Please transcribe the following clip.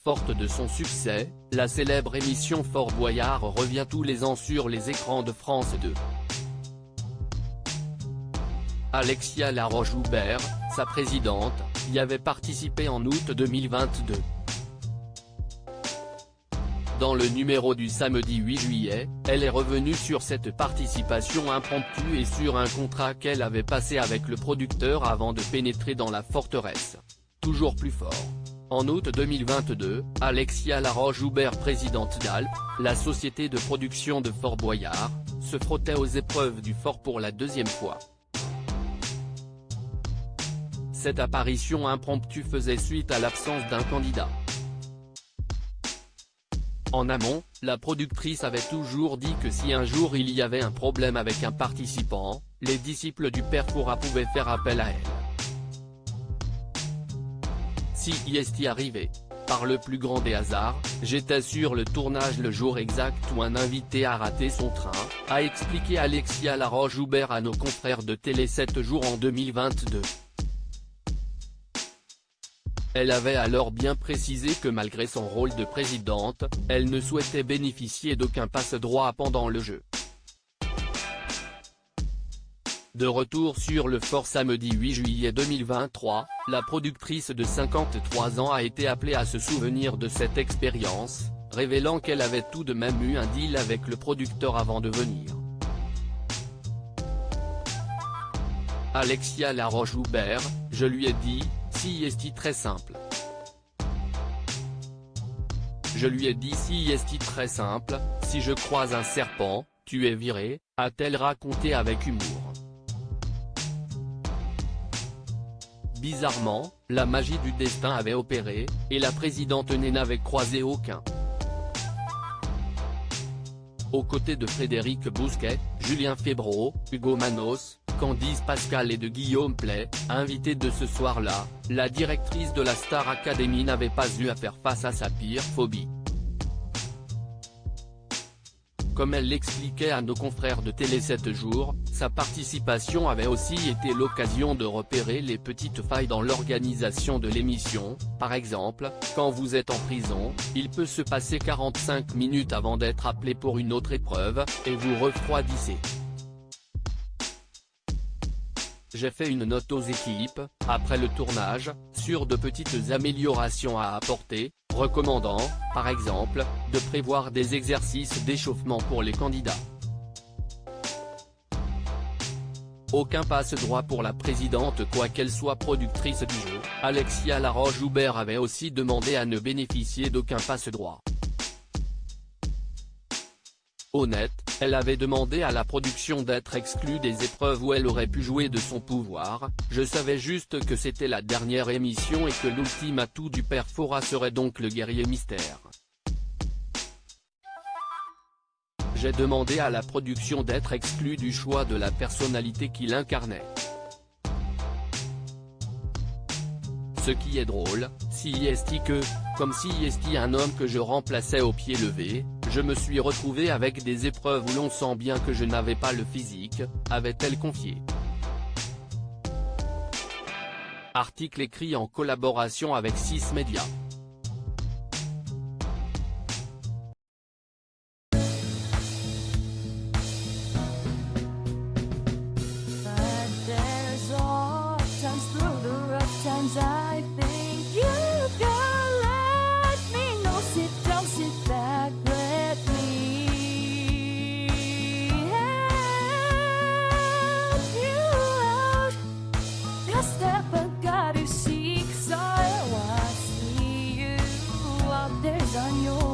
Forte de son succès, la célèbre émission Fort Boyard revient tous les ans sur les écrans de France 2. Alexia Laroche-Joubert, sa présidente, y avait participé en août 2022. Dans le numéro du samedi 8 juillet, elle est revenue sur cette participation impromptue et sur un contrat qu'elle avait passé avec le producteur avant de pénétrer dans la forteresse. Toujours plus fort. En août 2022, Alexia Laroche-Joubert, présidente d'Alp, la société de production de Fort Boyard, se frottait aux épreuves du fort pour la deuxième fois. Cette apparition impromptue faisait suite à l'absence d'un candidat. En amont, la productrice avait toujours dit que si un jour il y avait un problème avec un participant, les disciples du Père Fouras pouvaient faire appel à elle. Si y est arrivé. Par le plus grand des hasards, j'étais sur le tournage le jour exact où un invité a raté son train, a expliqué Alexia Laroche-Joubert à nos confrères de Télé 7 jours en 2022. Elle avait alors bien précisé que malgré son rôle de présidente, elle ne souhaitait bénéficier d'aucun passe-droit pendant le jeu. De retour sur le fort samedi 8 juillet 2023, la productrice de 53 ans a été appelée à se souvenir de cette expérience, révélant qu'elle avait tout de même eu un deal avec le producteur avant de venir. Alexia Laroche-Joubert, je lui ai dit, si est très simple. Je lui ai dit si est très simple, si je croise un serpent, tu es viré, a-t-elle raconté avec humour. Bizarrement, la magie du destin avait opéré, et la présidente n'avait croisé aucun. Aux côtés de Frédéric Bousquet, Julien Febvreau, Hugo Manos, Candice Pascal et de Guillaume Play, invités de ce soir-là, la directrice de la Star Academy n'avait pas eu à faire face à sa pire phobie. Comme elle l'expliquait à nos confrères de Télé 7 jours, sa participation avait aussi été l'occasion de repérer les petites failles dans l'organisation de l'émission. Par exemple, quand vous êtes en prison, il peut se passer 45 minutes avant d'être appelé pour une autre épreuve, et vous refroidissez. J'ai fait une note aux équipes, après le tournage, sur de petites améliorations à apporter, recommandant, par exemple, de prévoir des exercices d'échauffement pour les candidats. Aucun passe-droit pour la présidente quoi qu'elle soit productrice du jeu. Alexia Laroche-Joubert avait aussi demandé à ne bénéficier d'aucun passe-droit. Honnête, elle avait demandé à la production d'être exclue des épreuves où elle aurait pu jouer de son pouvoir. Je savais juste que c'était la dernière émission et que l'ultime atout du Père Fouras serait donc le guerrier mystère. J'ai demandé à la production d'être exclue du choix de la personnalité qu'il incarnait. Ce qui est drôle, si est que, comme si est un homme que je remplaçais au pied levé, je me suis retrouvé avec des épreuves où l'on sent bien que je n'avais pas le physique, avait-elle confié. Article écrit en collaboration avec 6 médias. I think you can let me know. Sit back, let me help you out. The step I gotta seek, so I see you out there's on your